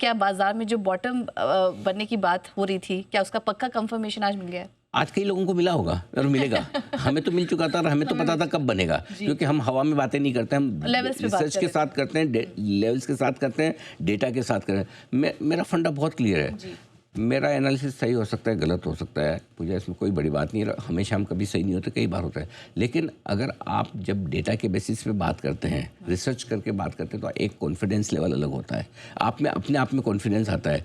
क्या बाजार में जो बॉटम बनने की बात हो रही थी, क्या उसका पक्का कंफर्मेशन आज मिल गया है? आज कई लोगों को मिला होगा और मिलेगा। हमें तो मिल चुका था और हमें तो पता था कब बनेगा, क्योंकि हम हवा में बातें नहीं करते, हम रिसर्च के साथ करते हैं, लेवल्स के साथ करते हैं, डेटा के साथ करते हैं। मेरा फंडा बहुत क्लियर है। मेरा एनालिसिस सही हो सकता है, गलत हो सकता है, मुझे इसमें कोई बड़ी बात नहीं है। हमेशा हम कभी सही नहीं होते, कई बार होता है। लेकिन अगर आप जब डेटा के बेसिस पे बात करते हैं, रिसर्च करके बात करते हैं, तो एक कॉन्फिडेंस लेवल अलग होता है। आप में अपने आप में कॉन्फिडेंस आता है।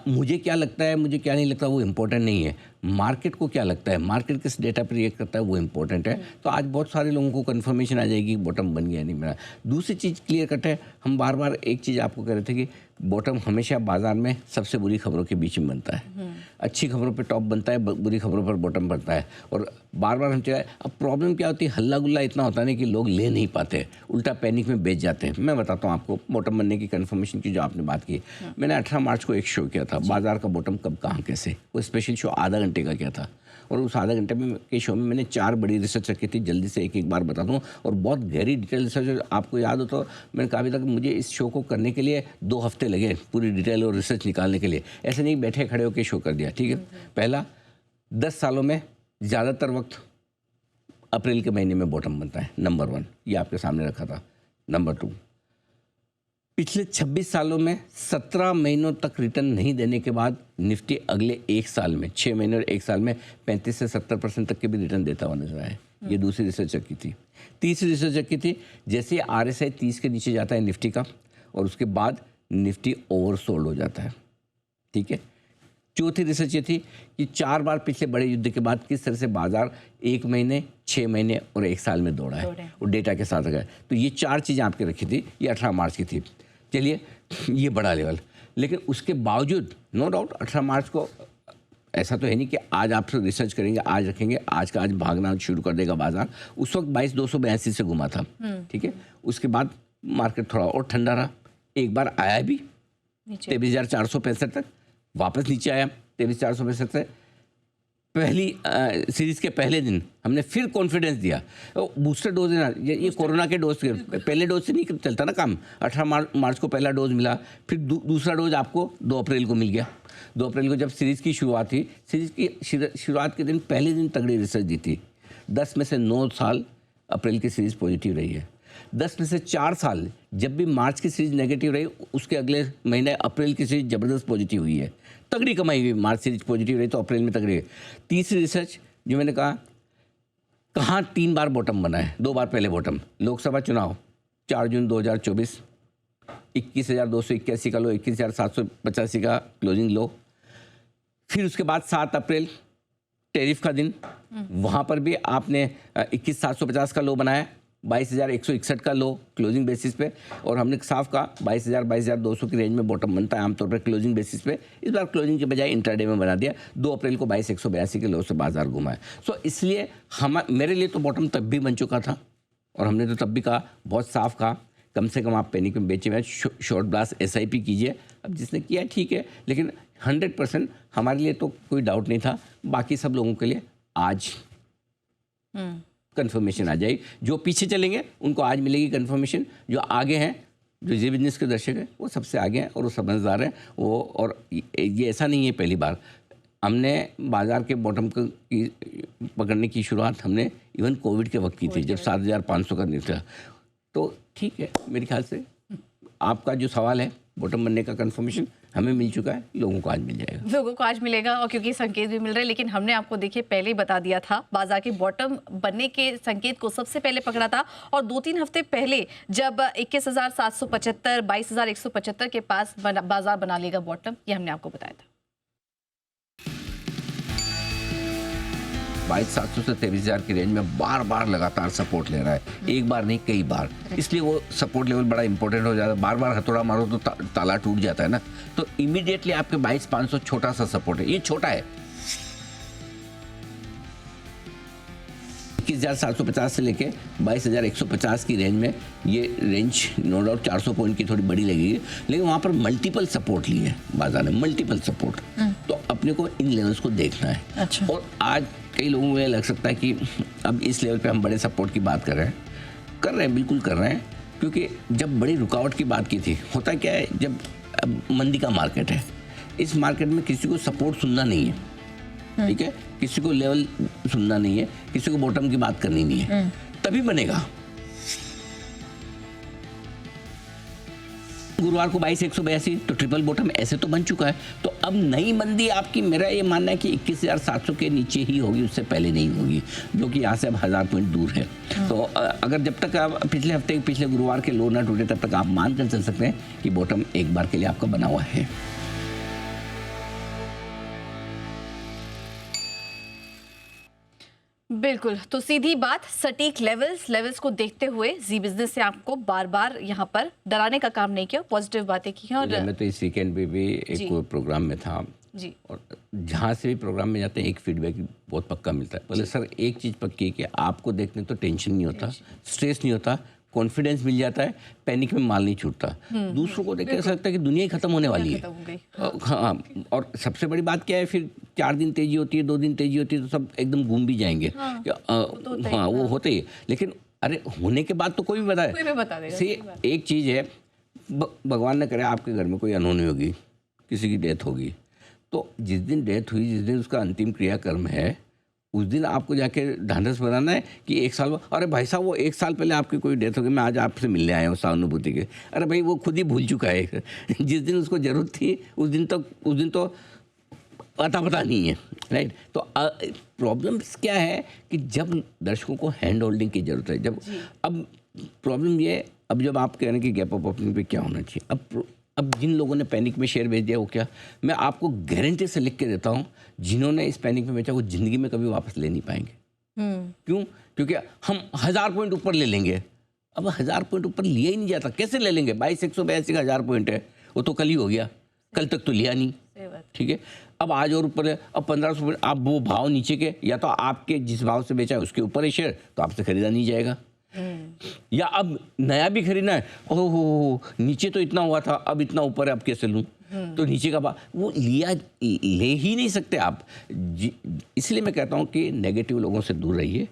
मुझे क्या लगता है, मुझे क्या नहीं लगता, वो इम्पोर्टेंट नहीं है। मार्केट को क्या लगता है, मार्केट किस डेटा पर रिएक्ट करता है, वो इंपॉर्टेंट है। तो आज बहुत सारे लोगों को कंफर्मेशन आ जाएगी बॉटम बन गया नहीं बना। दूसरी चीज़ क्लियर कट है, हम बार बार एक चीज़ आपको कह रहे थे कि बॉटम हमेशा बाजार में सबसे बुरी खबरों के बीच में बनता है। अच्छी खबरों पे टॉप बनता है, बुरी खबरों पर बॉटम बनता है। और बार बार हम चाहे, अब प्रॉब्लम क्या होती है, हल्ला गुल्ला इतना होता है कि लोग ले नहीं पाते, उल्टा पैनिक में बेच जाते हैं। मैं बताता हूँ आपको बॉटम बनने की कंफर्मेशन की जो आपने बात की। मैंने 18 मार्च को एक शो किया था, बाजार का बॉटम कब कहाँ कैसे। वो स्पेशल शो आधा घंटे का किया था, और उस आधा घंटे में के शो में मैंने 4 बड़ी रिसर्च रखी थी। जल्दी से एक बार बता दूं, और बहुत गहरी डिटेल रिसर्च। आपको याद हो तो मैंने कहा था कि मुझे इस शो को करने के लिए 2 हफ्ते लगे, पूरी डिटेल और रिसर्च निकालने के लिए। ऐसे नहीं बैठे खड़े होकर शो कर दिया, ठीक है। पहला, 10 सालों में ज़्यादातर वक्त अप्रैल के महीने में बॉटम बनता है, नंबर 1, ये आपके सामने रखा था। नंबर 2, पिछले 26 सालों में 17 महीनों तक रिटर्न नहीं देने के बाद निफ्टी अगले 1 साल में, 6 महीने और 1 साल में 35 से 70% तक के भी रिटर्न देता हुआ नजर आया। ये दूसरी रिसर्च की थी। तीसरी रिसर्च की थी, जैसे RSI 30 के नीचे जाता है निफ्टी का, और उसके बाद निफ्टी ओवरसोल्ड हो जाता है, ठीक है। चौथी रिसर्च ये थी कि 4 बार पिछले बड़े युद्ध के बाद किस तरह से बाजार 1 महीने, 6 महीने और 1 साल में दौड़ा है, और डेटा के साथ गए। तो ये 4 चीज़ें आपके रखी थी, ये 18 मार्च की थी। चलिए, ये बड़ा लेवल। लेकिन उसके बावजूद नो डाउट 18 मार्च को ऐसा तो है नहीं कि आज आप रिसर्च करेंगे, आज रखेंगे, आज का आज भागना शुरू कर देगा बाजार। उस वक्त 22,282 से घुमा था, ठीक है। उसके बाद मार्केट थोड़ा और ठंडा रहा, एक बार आया भी 23,465 तक, वापस नीचे आया 23,465 से। पहली सीरीज़ के पहले दिन हमने फिर कॉन्फिडेंस दिया, बूस्टर डोज देना। ये कोरोना के डोज के पहले डोज से नहीं चलता ना काम। 18 मार्च को पहला डोज मिला, फिर दूसरा डोज आपको 2 अप्रैल को मिल गया। 2 अप्रैल को जब सीरीज़ की शुरुआत थी, सीरीज़ की शुरुआत के दिन पहले दिन तगड़ी रिसर्च दी थी। 10 में से 9 साल अप्रैल की सीरीज़ पॉजिटिव रही है। 10 में से 4 साल जब भी मार्च की सीरीज नेगेटिव रही, उसके अगले महीने अप्रैल की सीरीज ज़बरदस्त पॉजिटिव हुई है, तगड़ी कमाई हुई। मार्च सीरीज पॉजिटिव रही तो अप्रैल में तगड़ी है। तीसरी रिसर्च जो मैंने कहा, कहाँ 3 बार बॉटम बना है, 2 बार पहले बॉटम। लोकसभा चुनाव 4 जून 2024, 21,281 का लो, 21,785 का क्लोजिंग लो। फिर उसके बाद 7 अप्रैल टैरिफ का दिन, वहाँ पर भी आपने 21,750 का लो बनाया, 22,161 का लो क्लोजिंग बेसिस पे, और हमने साफ कहा 22,000 22,200 की रेंज में बॉटम बनता है आमतौर पर क्लोजिंग बेसिस पे। इस बार क्लोजिंग के बजाय इंट्राडे में बना दिया। 2 अप्रैल को 22,182 के लो से बाजार घुमा है। सो इसलिए मेरे लिए तो बॉटम तब भी बन चुका था, और हमने तो तब भी कहा, बहुत साफ कहा, कम से कम आप पैनिक में बेचे हुए शॉर्ट ब्लास्ट SIP कीजिए। अब जिसने किया ठीक है, लेकिन 100% हमारे लिए तो कोई डाउट नहीं था। बाकी सब लोगों के लिए आज कंफर्मेशन आ जाएगी। जो पीछे चलेंगे उनको आज मिलेगी कंफर्मेशन, जो आगे हैं, जो जी बिजनेस के दर्शक हैं, वो सबसे आगे हैं और वो समझदार हैं वो। और ये ऐसा नहीं है पहली बार हमने बाजार के बॉटम की पकड़ने की शुरुआत हमने इवन कोविड के वक्त की थी, जब 7,500 का निकला। तो ठीक है, मेरे ख्याल से आपका जो सवाल है बॉटम बनने का कंफर्मेशन हमें मिल चुका है, लोगों को आज मिल जाएगा। लोगों को आज मिलेगा, और क्योंकि संकेत भी मिल रहे हैं। लेकिन हमने आपको देखिए पहले ही बता दिया था, बाजार के बॉटम बनने के संकेत को सबसे पहले पकड़ा था। और 2-3 हफ्ते पहले जब 21,775 22,175 के पास बाजार बना लेगा बॉटम, ये हमने आपको बताया था। 22,700 से 23,000 की रेंज में बार बार लगातार सपोर्ट ले रहा है, एक बार नहीं कई बार। इसलिए वो सपोर्ट लेवल बड़ा इंपॉर्टेंट हो जाता है। बार बार हथौड़ा मारो तो ताला टूट जाता है ना। तो इमीडिएटली आपके 22,500 छोटा सा सपोर्ट है, ये छोटा है। 21,750 से लेके 22,150 की रेंज में, ये रेंज नो डाउट 400 पॉइंट की थोड़ी बड़ी लगेगी, लेकिन वहाँ पर मल्टीपल सपोर्ट लिए बाजार ने, मल्टीपल सपोर्ट। तो अपने को इन लेवल्स को देखना है। अच्छा। और आज कई लोगों को ये लग सकता है कि अब इस लेवल पे हम बड़े सपोर्ट की बात कर रहे हैं, बिल्कुल कर रहे हैं, क्योंकि जब बड़ी रुकावट की बात की थी, होता क्या है, जब मंदी का मार्केट है, इस मार्केट में किसी को सपोर्ट सुनना नहीं है, ठीक है, किसी को लेवल सुनना नहीं है, किसी को बॉटम की बात करनी नहीं है, तभी बनेगा। गुरुवार को 22,182 तो ट्रिपल बॉटम ऐसे तो बन चुका है। तो अब नई मंदी आपकी, मेरा ये मानना है कि 21,700 के नीचे ही होगी, उससे पहले नहीं होगी, जो कि यहाँ से अब 1000 पॉइंट दूर है। तो अगर जब तक आप पिछले गुरुवार के लो ना टूटे तब तक आप मान कर चल सकते हैं कि बॉटम एक बार के लिए आपका बना हुआ है। बिल्कुल, तो सीधी बात, सटीक लेवल्स को देखते हुए जी बिजनेस से आपको बार बार यहाँ पर डराने का काम नहीं किया, पॉजिटिव बातें की हैं। और मैं तो इस वीकेंड पे भी एक प्रोग्राम में था जी, और जहाँ से भी प्रोग्राम में जाते हैं एक फीडबैक बहुत पक्का मिलता है। बोले सर एक चीज़ पक्की है कि आपको देखने तो टेंशन नहीं होता, स्ट्रेस नहीं होता, कॉन्फिडेंस मिल जाता है, पैनिक में माल नहीं छूटता। दूसरों को देख के ऐसा लगता है कि दुनिया ही खत्म होने वाली है। हाँ, और सबसे बड़ी बात क्या है, फिर 4 दिन तेजी होती है, 2 दिन तेजी होती है, तो सब एकदम घूम भी जाएंगे। हाँ, वो होते ही, लेकिन अरे होने के बाद तो कोई भी बता देगा। एक चीज़ है, भगवान न करे आपके घर में कोई अनहोनी होगी, किसी की डेथ होगी, तो जिस दिन डेथ हुई, जिस दिन उसका अंतिम क्रियाकर्म है, उस दिन आपको जाके ढांढस बनाना है कि 1 साल, अरे भाई साहब वो 1 साल पहले आपकी कोई डेथ हो गई, मैं आज आपसे मिलने आया हूँ सहानुभूति के। अरे भाई वो खुद ही भूल चुका है जिस दिन उसको ज़रूरत थी उस दिन तो अता पता नहीं है, राइट। तो प्रॉब्लम्स क्या है कि जब दर्शकों को हैंड होल्डिंग की ज़रूरत है, जब अब प्रॉब्लम ये, अब जब आप कह रहे हैं कि गैप अप ओपनिंग पे क्या होना चाहिए, अब जिन लोगों ने पैनिक में शेयर बेच दिया वो क्या, मैं आपको गारंटी से लिख के देता हूँ, जिन्होंने इस पैनिक में बेचा वो ज़िंदगी में कभी वापस ले नहीं पाएंगे। क्यों? क्योंकि हम 1000 पॉइंट ऊपर ले लेंगे, अब 1000 पॉइंट ऊपर लिया ही नहीं जाता, कैसे ले लेंगे? 22,182 का 1000 पॉइंट है, वो तो कल ही हो गया, कल तक तो लिया नहीं, ठीक है। अब आज और ऊपर है, अब 1500 पॉइंट, आप वो भाव नीचे के, या तो आपके जिस भाव से बेचा है उसके ऊपर है शेयर, तो आपसे खरीदा नहीं जाएगा, या अब नया भी खरीदना है, ओहो नीचे तो इतना हुआ था, अब इतना ऊपर है, अब कैसे लूँ? तो नीचे का वो ले ही नहीं सकते आप। इसलिए मैं कहता हूँ कि नेगेटिव लोगों से दूर रहिए,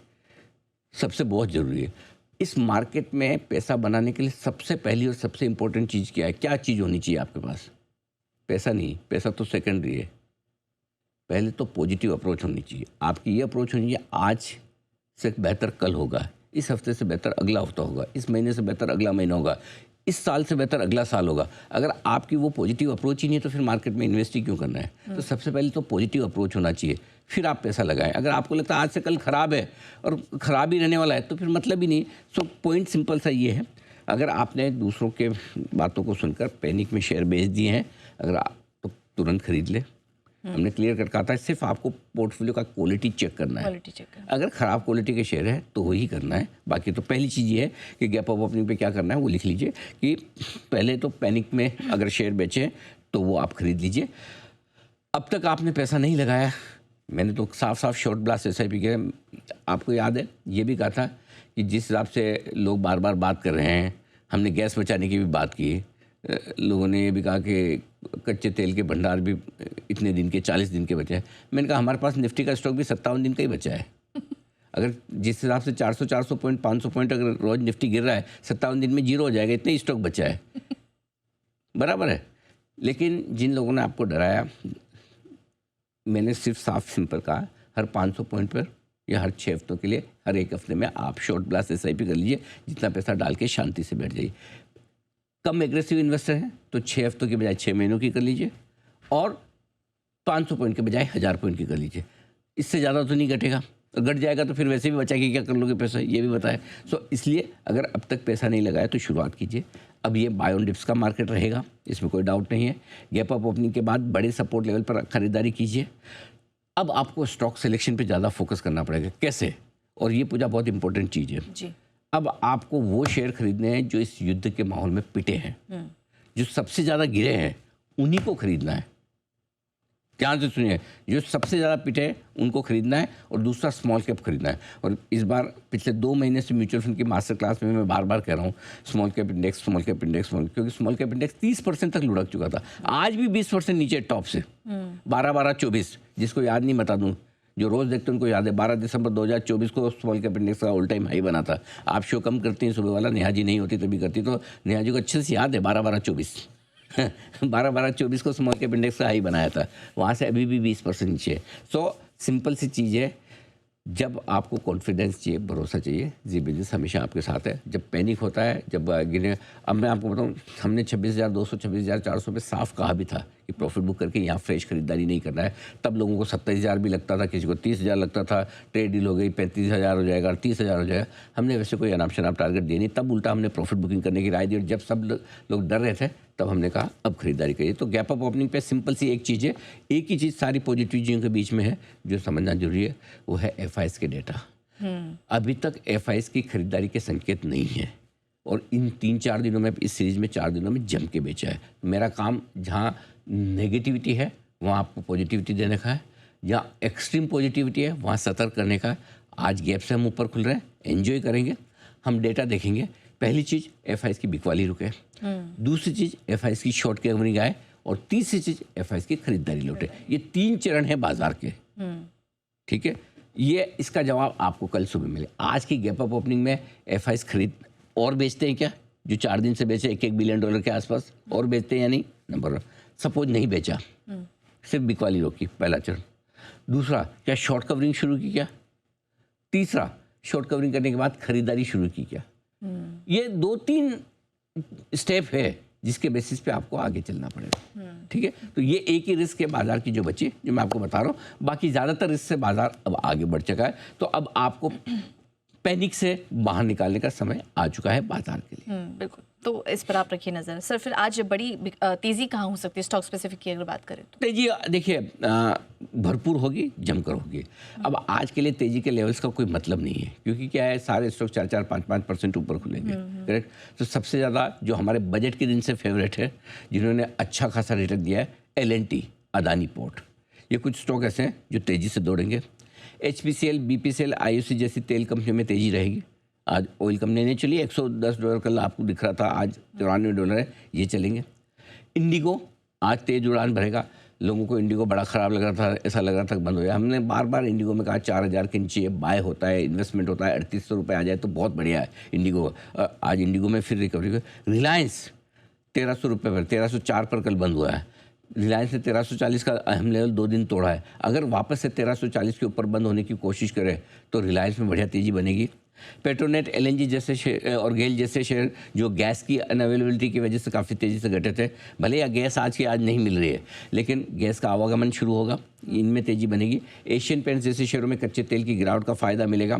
सबसे बहुत ज़रूरी है। इस मार्केट में पैसा बनाने के लिए सबसे पहली और सबसे इम्पोर्टेंट चीज़ क्या है? क्या चीज़ होनी चाहिए आपके पास? पैसा नहीं, पैसा तो सेकेंडरी है, पहले तो पॉजिटिव अप्रोच होनी चाहिए। आपकी ये अप्रोच होनी चाहिए, आज से बेहतर कल होगा, इस हफ्ते से बेहतर अगला हफ्ता होगा, इस महीने से बेहतर अगला महीना होगा, इस साल से बेहतर अगला साल होगा। अगर आपकी वो पॉजिटिव अप्रोच ही नहीं है तो फिर मार्केट में इन्वेस्ट ही क्यों करना है? तो सबसे पहले तो पॉजिटिव अप्रोच होना चाहिए, फिर आप पैसा लगाएं। अगर आपको लगता है आज से कल ख़राब है और ख़राब ही रहने वाला है तो फिर मतलब ही नहीं। सो पॉइंट सिंपल सा ये है, अगर आपने दूसरों के बातों को सुनकर पैनिक में शेयर बेच दिए हैं, अगर आप तो तुरंत खरीद ले। हमने क्लियर कट कहा था, सिर्फ आपको पोर्टफोलियो का क्वालिटी चेक करना है। अगर ख़राब क्वालिटी के शेयर है तो वही करना है। बाकी तो पहली चीज़ ये है कि गैप अप ओपनिंग पे क्या करना है वो लिख लीजिए कि पहले तो पैनिक में अगर शेयर बेचें तो वो आप खरीद लीजिए। अब तक आपने पैसा नहीं लगाया, मैंने तो साफ साफ शॉर्ट ब्लास्ट SIP के, आपको याद है ये भी कहा था कि जिस हिसाब से लोग बार बार बात कर रहे हैं, हमने गैस बचाने की भी बात की, लोगों ने ये भी कहा कि कच्चे तेल के भंडार भी इतने दिन के 40 दिन के बचे हैं। मैंने कहा हमारे पास निफ्टी का स्टॉक भी 57 दिन का ही बचा है। अगर जिस हिसाब से 400 पॉइंट 500 पॉइंट अगर रोज निफ्टी गिर रहा है, 57 दिन में जीरो हो जाएगा, इतने ही स्टॉक बचा है, बराबर है। लेकिन जिन लोगों ने आपको डराया, मैंने सिर्फ साफ सिंपल कहा, हर 500 पॉइंट पर या हर 6 हफ्तों के लिए हर एक हफ्ते में आप शॉर्ट ब्लास्ट SIP कर लीजिए, जितना पैसा डाल के शांति से बैठ जाइए। कम एग्रेसिव इन्वेस्टर हैं तो 6 हफ्तों के बजाय 6 महीनों की कर लीजिए, और 500 पॉइंट के बजाय 1000 पॉइंट की कर लीजिए। इससे ज़्यादा तो नहीं घटेगा, घट जाएगा तो फिर वैसे भी बचा के क्या कर लोगे पैसा, ये भी बताए। सो इसलिए अगर अब तक पैसा नहीं लगाया तो शुरुआत कीजिए। अब ये बाय ऑन डिप्स का मार्केट रहेगा, इसमें कोई डाउट नहीं है। गैप अप ओपनिंग के बाद बड़े सपोर्ट लेवल पर खरीदारी कीजिए। अब आपको स्टॉक सिलेक्शन पे ज़्यादा फोकस करना पड़ेगा। कैसे? और ये पूजा बहुत इंपॉर्टेंट चीज़ है जी। अब आपको वो शेयर खरीदने हैं जो इस युद्ध के माहौल में पिटे हैं, जो सबसे ज़्यादा गिरे हैं, उन्हीं को खरीदना है। ध्यान से सुनिए, जो सबसे ज़्यादा पिटे हैं उनको खरीदना है, और दूसरा स्मॉल कैप खरीदना है। और इस बार पिछले 2 महीने से म्यूचुअल फंड की मास्टर क्लास में मैं बार बार कह रहा हूँ, small cap index, small cap index, क्योंकि स्मॉल कैप इंडेक्स 30% तक लुढ़क चुका था, आज भी 20% नीचे टॉप से, 12-12-24, जिसको याद नहीं बता दूँ, जो रोज़ देखते हैं उनको याद है, 12 दिसंबर 2024 को स्मॉल कैप इंडेक्स का ऑल टाइम हाई बना था। आप शो कम करती हैं सुबह वाला, नेहा जी नहीं होती तभी करती, तो नेहा जी को अच्छे से याद है 12-12-24 12 24 को स्मॉल कैप इंडेक्स का हाई बनाया था, वहाँ से अभी भी 20% नीचे है। सो सिंपल सी चीज़ है, जब आपको कॉन्फिडेंस चाहिए, भरोसा चाहिए, जी बिजनेस हमेशा आपके साथ है। जब पैनिक होता है, जब गिने, अब मैं आपको बताऊं, हमने 26,200 26,400 पे साफ कहा भी था कि प्रॉफिट बुक करके यहाँ फ्रेश खरीदारी नहीं करना है। तब लोगों को 27,000 भी लगता था, किसी को 30,000 लगता था, ट्रेड डील हो गई 35,000 हो जाएगा, 30,000 हो जाएगा। हमने वैसे कोई अनाप शनाप टारगेट दिए नहीं, तब उल्टा हमने प्रॉफिट बुकिंग करने की राय दी। और जब सब लोग डर रहे थे, तब हमने कहा अब खरीदारी करिए। तो गैप अप ओपनिंग पे सिंपल सी एक चीज़ है, एक ही चीज़ सारी पॉजिटिव चीज़ों के बीच में है जो समझना जरूरी है, वो है एफआईएस के डेटा। अभी तक एफआईएस की खरीदारी के संकेत नहीं है, और इन 3-4 दिनों में, इस सीरीज में 4 दिनों में जम के बेचा है। मेरा काम जहाँ नेगेटिविटी है वहाँ आपको पॉजिटिविटी देने का है, जहाँ एक्सट्रीम पॉजिटिविटी है वहाँ सतर्क करने का है। आज गैप से हम ऊपर खुल रहे हैं, एंजॉय करेंगे, हम डेटा देखेंगे। पहली चीज़ एफआईएस की बिकवाली रुके, दूसरी चीज़ एफआईएस की शॉर्ट कवरिंग आए, और तीसरी चीज़ एफआईएस की खरीदारी लौटे। ये 3 चरण है बाजार के, ठीक है। ये इसका जवाब आपको कल सुबह मिले। आज की गैप अप ओपनिंग में एफआईएस खरीद और बेचते हैं क्या, जो 4 दिन से बेचे $1 बिलियन के आसपास, और बेचते हैं या नहीं? नंबर 1। सपोज नहीं बेचा, सिर्फ बिकवाली रोकी, पहला चरण। दूसरा, क्या शॉर्ट कवरिंग शुरू की क्या? तीसरा, शॉर्ट कवरिंग करने के बाद खरीदारी शुरू की क्या? ये 2-3 स्टेप है जिसके बेसिस पे आपको आगे चलना पड़ेगा, ठीक है। तो ये एक ही रिस्क है बाजार की जो बची, जो मैं आपको बता रहा हूँ। बाकी ज़्यादातर रिस्क से बाजार अब आगे बढ़ चुका है। तो अब आपको पैनिक से बाहर निकालने का समय आ चुका है बाजार के लिए। बिल्कुल, तो इस पर आप रखिए नज़र। सर, फिर आज बड़ी तेज़ी कहाँ हो सकती है स्टॉक स्पेसिफिक की अगर बात करें तो? तेजी देखिए भरपूर होगी, जमकर होगी। अब आज के लिए तेजी के लेवल्स का कोई मतलब नहीं है, क्योंकि क्या है, सारे स्टॉक 4-4, 5-5% ऊपर खुलेंगे, करेक्ट। तो सबसे ज़्यादा जो हमारे बजट के दिन से फेवरेट है, जिन्होंने अच्छा खासा रिटर्न दिया है, L&T, अदानी पोर्ट। ये कुछ स्टॉक ऐसे हैं जो तेज़ी से दौड़ेंगे। HPCL, BPCL, IOC जैसी तेल कंपनियों में तेज़ी रहेगी। आज ऑयल कंपनी नहीं चली, $110 कल आपको दिख रहा था, आज $94 है, ये चलेंगे। इंडिगो आज तेज उड़ान भरेगा। लोगों को इंडिगो बड़ा ख़राब लग रहा था, ऐसा लग रहा था बंद हो गया। हमने बार बार इंडिगो में कहा 4,000 के नीचे बाय होता है, इन्वेस्टमेंट होता है, 3800 रुपये आ जाए तो बहुत बढ़िया है इंडिगो। आज इंडिगो में फिर रिकवरी। रिलायंस 1300 रुपये पर, 1304 पर कल बंद हुआ है। रिलायंस ने 1340 का अहम लेवल 2 दिन तोड़ा है। अगर वापस से 1340 के ऊपर बंद होने की कोशिश करे तो रिलायंस में बढ़िया तेज़ी बनेगी। पेट्रोनेट, LNG जैसे शेयर और गेल जैसे शेयर जो गैस की अनअवेलेबिलिटी की वजह से काफ़ी तेज़ी से घटे थे, भले या गैस आज की आज नहीं मिल रही है, लेकिन गैस का आवागमन शुरू होगा, इनमें तेज़ी बनेगी। एशियन पेंट्स जैसे शेयरों में कच्चे तेल की गिरावट का फ़ायदा मिलेगा।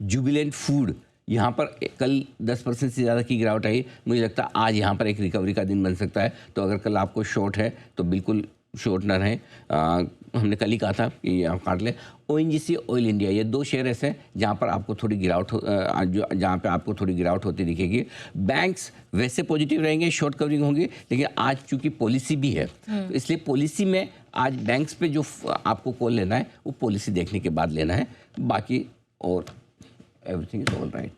जुबिलेंट फूड, यहाँ पर कल 10% से ज़्यादा की गिरावट आई, मुझे लगता है आज यहाँ पर एक रिकवरी का दिन बन सकता है। तो अगर कल आपको शॉर्ट है तो बिल्कुल शॉर्ट ना रहें। हमने कल ही कहा था कि आप काट लें। ONGC, ऑयल इंडिया, ये 2 शेयर ऐसे हैं जहाँ पर आपको थोड़ी गिरावट जहाँ पे आपको थोड़ी गिरावट होती दिखेगी। बैंक्स वैसे पॉजिटिव रहेंगे, शॉर्ट कवरिंग होंगी, लेकिन आज चूँकि पॉलिसी भी है तो इसलिए पॉलिसी में आज बैंक्स पे जो आपको कॉल लेना है वो पॉलिसी देखने के बाद लेना है। बाकी और एवरीथिंग इज ऑल राइट।